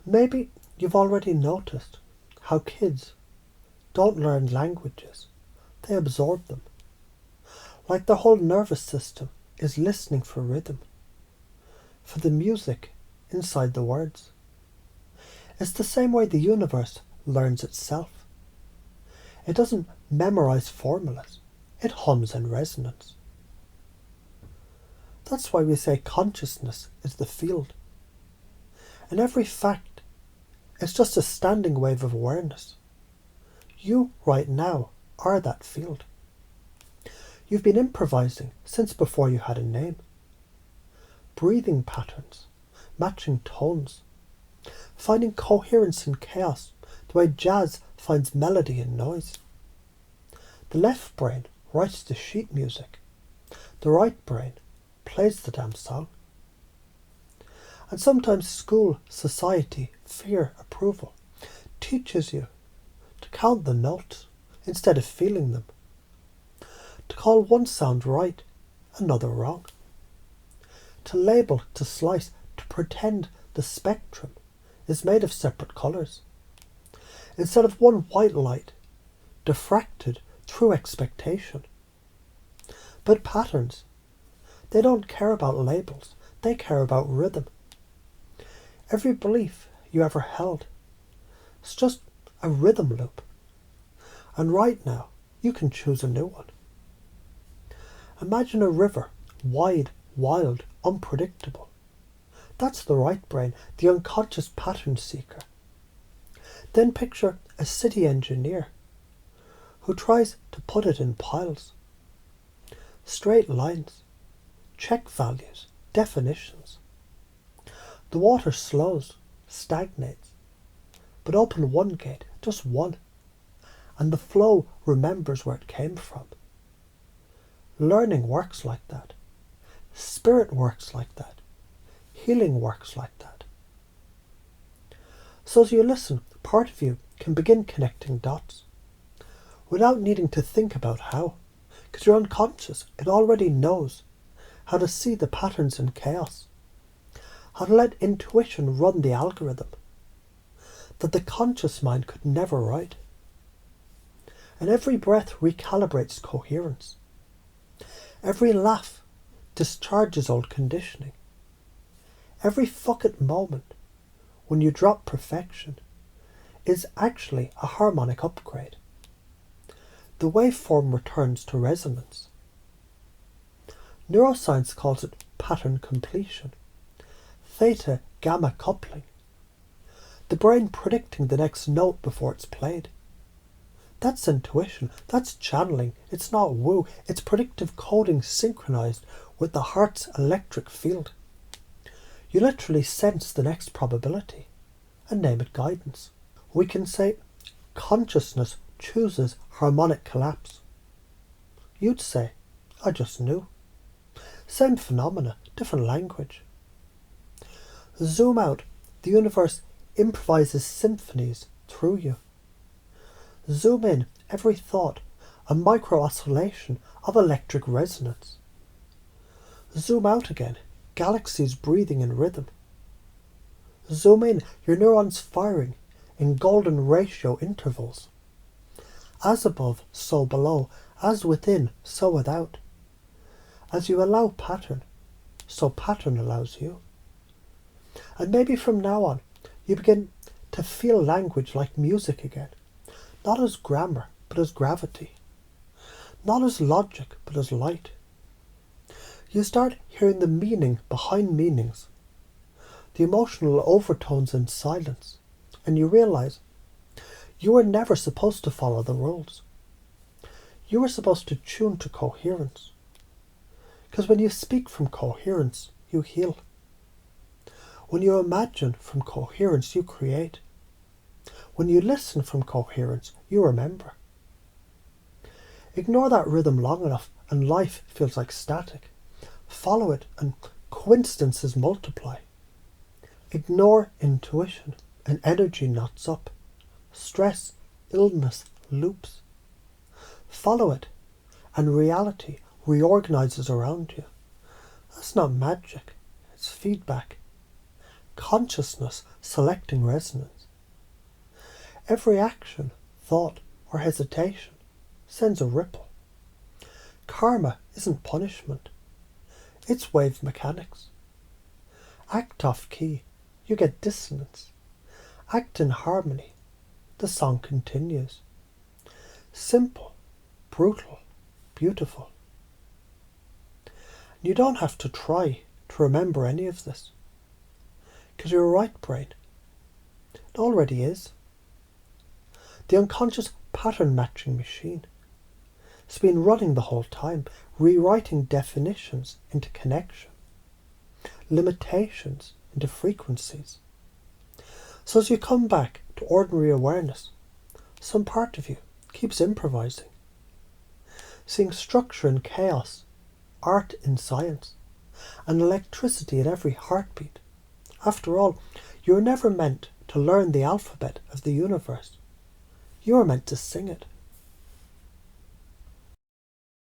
Maybe you've already noticed how kids don't learn languages, they absorb them. Like their whole nervous system is listening for rhythm, for the music inside the words. It's the same way the universe learns itself. It doesn't memorize formulas, it hums in resonance. That's why we say consciousness is the field. And every fact is just a standing wave of awareness. You, right now, are that field. You've been improvising since before you had a name. Breathing patterns, matching tones, finding coherence in chaos, the way jazz finds melody in noise. The left brain writes the sheet music. The right brain plays the damn song. And sometimes school, society, fear, approval teaches you to count the notes instead of feeling them. To call one sound right, another wrong. To label, to slice, to pretend the spectrum is made of separate colours. Instead of one white light, diffracted through expectation. But patterns, they don't care about labels, they care about rhythm. Every belief you ever held is just a rhythm loop. And right now, you can choose a new one. Imagine a river, wide, wild, unpredictable. That's the right brain, the unconscious pattern seeker. Then picture a city engineer who tries to put it in piles. Straight lines, check values, definitions. The water slows, stagnates, but open one gate, just one, and the flow remembers where it came from. Learning works like that. Spirit works like that. Healing works like that. So as you listen, part of you can begin connecting dots without needing to think about how, because you're unconscious. It already knows how to see the patterns in chaos, how to let intuition run the algorithm that the conscious mind could never write. And every breath recalibrates coherence. Every laugh discharges old conditioning. Every fuck it moment when you drop perfection is actually a harmonic upgrade. The waveform returns to resonance. Neuroscience calls it pattern completion, theta gamma coupling, the brain predicting the next note before it's played. That's intuition, that's channeling, it's not woo, it's predictive coding synchronized with the heart's electric field. You literally sense the next probability and name it guidance. We can say consciousness chooses harmonic collapse. You'd say, I just knew. Same phenomena, different language. Zoom out, the universe improvises symphonies through you. Zoom in, every thought, a micro-oscillation of electric resonance. Zoom out again, galaxies breathing in rhythm. Zoom in, your neurons firing in golden ratio intervals. As above, so below, as within, so without. As you allow pattern, so pattern allows you. And maybe from now on, you begin to feel language like music again. Not as grammar, but as gravity. Not as logic, but as light. You start hearing the meaning behind meanings, the emotional overtones in silence, and you realize you were never supposed to follow the rules. You were supposed to tune to coherence. Because when you speak from coherence, you heal. When you imagine from coherence, you create. When you listen from coherence, you remember. Ignore that rhythm long enough and life feels like static. Follow it and coincidences multiply. Ignore intuition and energy knots up. Stress, illness, loops. Follow it and reality reorganizes around you. That's not magic, it's feedback. consciousness selecting resonance. Every action, thought, or hesitation sends a ripple. Karma isn't punishment. It's wave mechanics. Act off key, you get dissonance. Act in harmony, the song continues. Simple, brutal, beautiful. You don't have to try to remember any of this, because your right brain, it already is. The unconscious pattern matching machine. It's been running the whole time, rewriting definitions into connection, limitations into frequencies. So as you come back to ordinary awareness, some part of you keeps improvising, seeing structure in chaos, art in science, and electricity in every heartbeat. After all, you were never meant to learn the alphabet of the universe. You were meant to sing it.